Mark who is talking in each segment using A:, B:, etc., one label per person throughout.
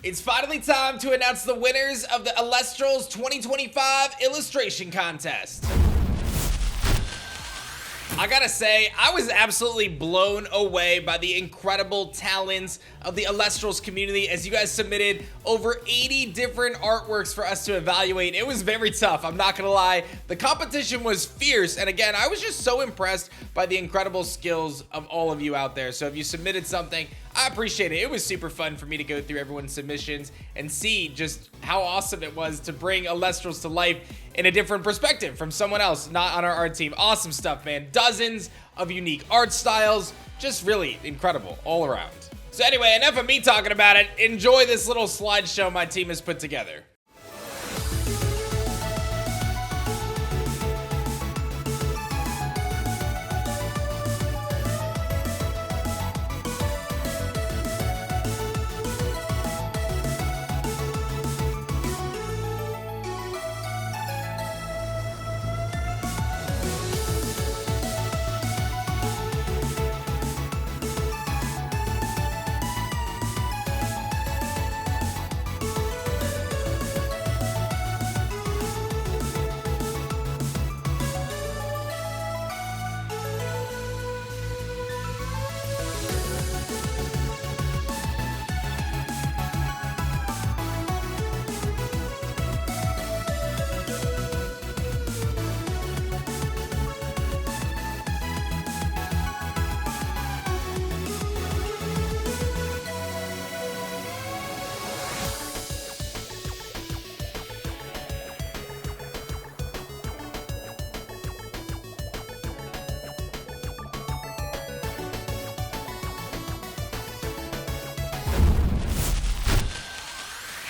A: It's finally time to announce the winners of the Elestrals 2025 Illustration Contest. I gotta say, I was absolutely blown away by the incredible talents of the Elestrals community as you guys submitted over 80 different artworks for us to evaluate. It was very tough, I'm not gonna lie. The competition was fierce, and again, I was just so impressed by the incredible skills of all of you out there. So if you submitted something, I appreciate it. It was super fun for me to go through everyone's submissions and see just how awesome it was to bring Elestrals to life in a different perspective from someone else, not on our art team. Awesome stuff, man. Dozens of unique art styles. Just really incredible all around. So anyway, enough of me talking about it. Enjoy this little slideshow my team has put together.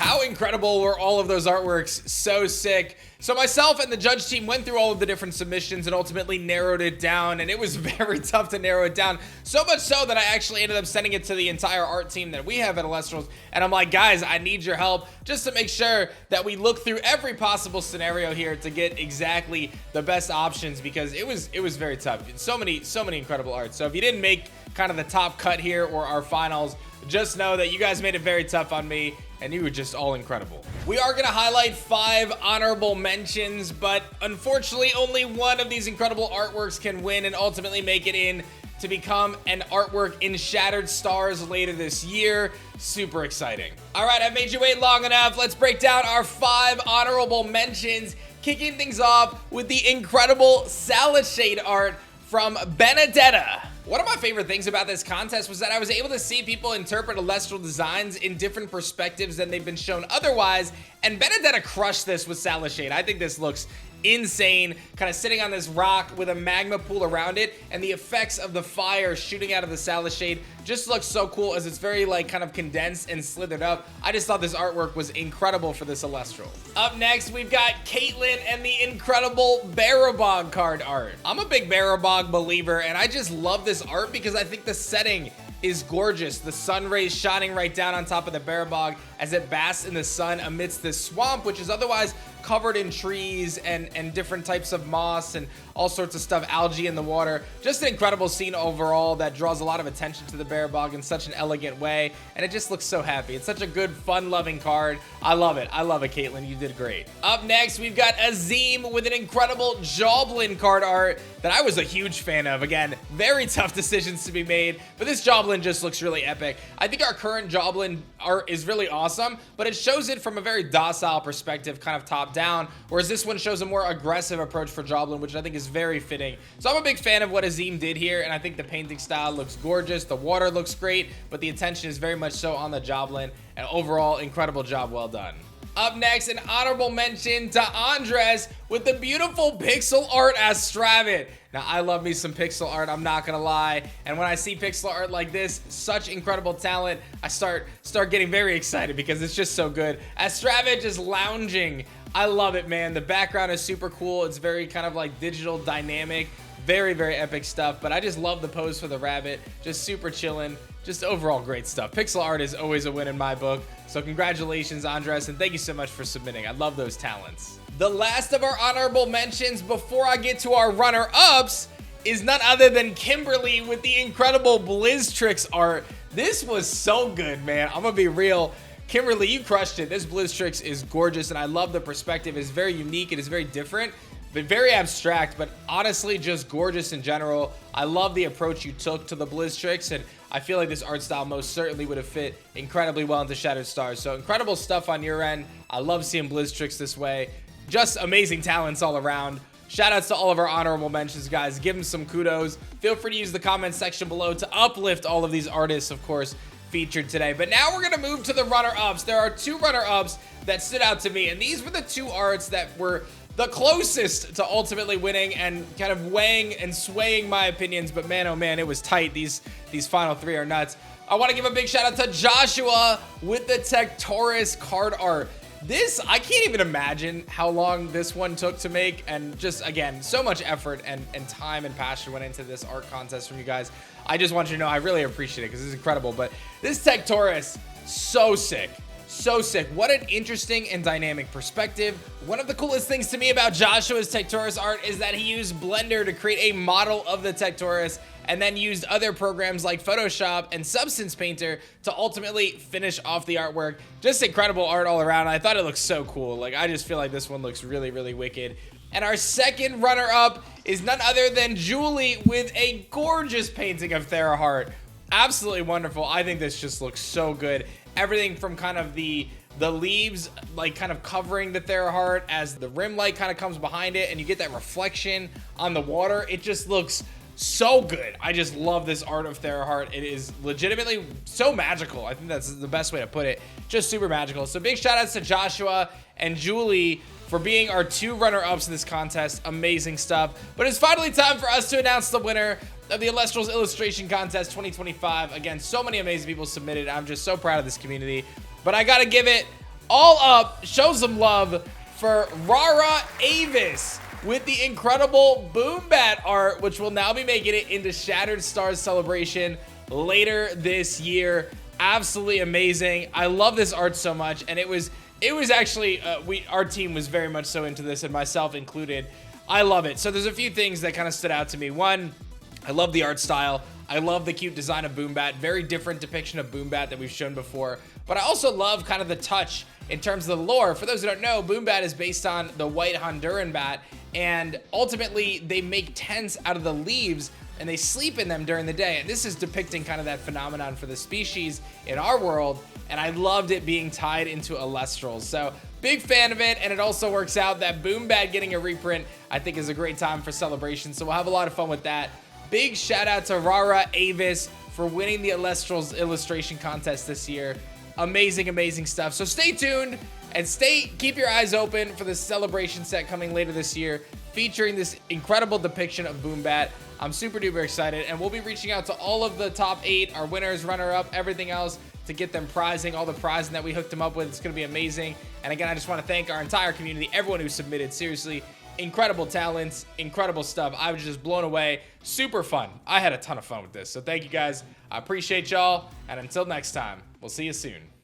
A: How incredible were all of those artworks? So sick. So myself and the judge team went through all of the different submissions and ultimately narrowed it down, and it was very tough to narrow it down. So much so that I actually ended up sending it to the entire art team that we have at Elestrals, and I'm like, guys, I need your help just to make sure that we look through every possible scenario here to get exactly the best options, because it was very tough. So many incredible art. So if you didn't make kind of the top cut here or our finals, just know that you guys made it very tough on me, and you were just all incredible. We are gonna highlight 5 honorable mentions, but unfortunately only one of these incredible artworks can win and ultimately make it in to become an artwork in Shattered Stars later this year. Super exciting. All right, I've made you wait long enough. Let's break down our 5 honorable mentions, kicking things off with the incredible Salad Shade art from Benedetta. One of my favorite things about this contest was that I was able to see people interpret Elestral designs in different perspectives than they've been shown otherwise, and Benedetta crushed this with Salad Shade. I think this looks insane, kind of sitting on this rock with a magma pool around it, and the effects of the fire shooting out of the Salad Shade just looks so cool as it's very like kind of condensed and slithered up. I just thought this artwork was incredible for this Elestral. Up next, we've got Caitlin and the incredible Barabog card art. I'm a big Barabog believer, and I just love this art because I think the setting is gorgeous. The sun rays shining right down on top of the Barabog as it basks in the sun amidst this swamp, which is otherwise covered in trees and different types of moss and all sorts of stuff, algae in the water. Just an incredible scene overall that draws a lot of attention to the Barabog in such an elegant way, and it just looks so happy. It's such a good, fun-loving card. I love it. I love it, Caitlin. You did great. Up next, we've got Azim with an incredible Joblin card art that I was a huge fan of. Again, very tough decisions to be made, but this Joblin just looks really epic. I think our current Joblin art is really awesome, but it shows it from a very docile perspective, kind of top down, whereas this one shows a more aggressive approach for Joblin, which I think is very fitting. So I'm a big fan of what Azim did here, and I think the painting style looks gorgeous. The water looks great, but the attention is very much so on the Joblin, and overall, incredible job, well done. Up next, an honorable mention to Andres with the beautiful pixel art as Stravit. Now, I love me some pixel art, I'm not gonna lie. And when I see pixel art like this, such incredible talent, I start getting very excited because it's just so good. As Stravit just lounging, I love it, man. The background is super cool. It's very kind of like digital dynamic. Very, very epic stuff, but I just love the pose for the rabbit. Just super chillin'. Just overall great stuff. Pixel art is always a win in my book. So congratulations, Andres, and thank you so much for submitting. I love those talents. The last of our honorable mentions before I get to our runner-ups is none other than Kimberly with the incredible Blizztrix art. This was so good, man. I'm gonna be real. Kimberly, you crushed it. This Blitztrix is gorgeous, and I love the perspective. It's very unique. It is very different, but very abstract, but honestly just gorgeous in general. I love the approach you took to the Blitztrix, and I feel like this art style most certainly would have fit incredibly well into Shattered Stars. So incredible stuff on your end. I love seeing Blitztrix this way. Just amazing talents all around. Shout outs to all of our honorable mentions, guys. Give them some kudos. Feel free to use the comment section below to uplift all of these artists, of course, featured today. But now we're gonna move to the runner-ups. There are 2 runner-ups that stood out to me, and these were the 2 arts that were the closest to ultimately winning and kind of weighing and swaying my opinions. But man, oh man, it was tight. These final 3 are nuts. I want to give a big shout out to Joshua with the Tectorus card art. This, I can't even imagine how long this one took to make, and just, again, so much effort and time and passion went into this art contest from you guys. I just want you to know I really appreciate it because this is incredible. But this Tectorus, so sick. So sick. What an interesting and dynamic perspective. One of the coolest things to me about Joshua's Tectorus art is that he used Blender to create a model of the Tectorus and then used other programs like Photoshop and Substance Painter to ultimately finish off the artwork. Just incredible art all around. I thought it looked so cool. Like, I just feel like this one looks really, really wicked. And our second runner-up is none other than Julie with a gorgeous painting of Theraheart. Absolutely wonderful. I think this just looks so good. Everything from kind of the leaves, like, kind of covering the Theraheart as the rim light kind of comes behind it and you get that reflection on the water. It just looks so good. I just love this art of Theraheart. It is legitimately so magical. I think that's the best way to put it. Just super magical. So big shout outs to Joshua and Julie for being our 2 runner-ups in this contest. Amazing stuff. But it's finally time for us to announce the winner of the Elestrals Illustration Contest 2025. Again, so many amazing people submitted. I'm just so proud of this community. But I gotta give it all up, show some love for Rara Avis with the incredible Boombat art, which will now be making it into Shattered Stars Celebration later this year. Absolutely amazing. I love this art so much, and it was actually our team was very much so into this, and myself included. I love it. So there's a few things that kind of stood out to me. One, I love the art style. I love the cute design of Boombat. Very different depiction of Boombat that we've shown before. But I also love kind of the touch in terms of the lore. For those who don't know, Boombat is based on the white Honduran bat, and ultimately they make tents out of the leaves and they sleep in them during the day. And this is depicting kind of that phenomenon for the species in our world, and I loved it being tied into Elestrals. So big fan of it, and it also works out that Boombat getting a reprint I think is a great time for celebration, so we'll have a lot of fun with that. Big shout out to Rara Avis for winning the Elestrals Illustration Contest this year. Amazing, amazing stuff. So stay tuned and keep your eyes open for the celebration set coming later this year, featuring this incredible depiction of Boombat. I'm super duper excited, and we'll be reaching out to all of the top 8, our winners, runner-up, everything else, to get them prizing, all the prizing that we hooked them up with. It's going to be amazing. And again, I just want to thank our entire community, everyone who submitted. Seriously, incredible talents, incredible stuff. I was just blown away. Super fun. I had a ton of fun with this. So thank you guys. I appreciate y'all. And until next time, we'll see you soon.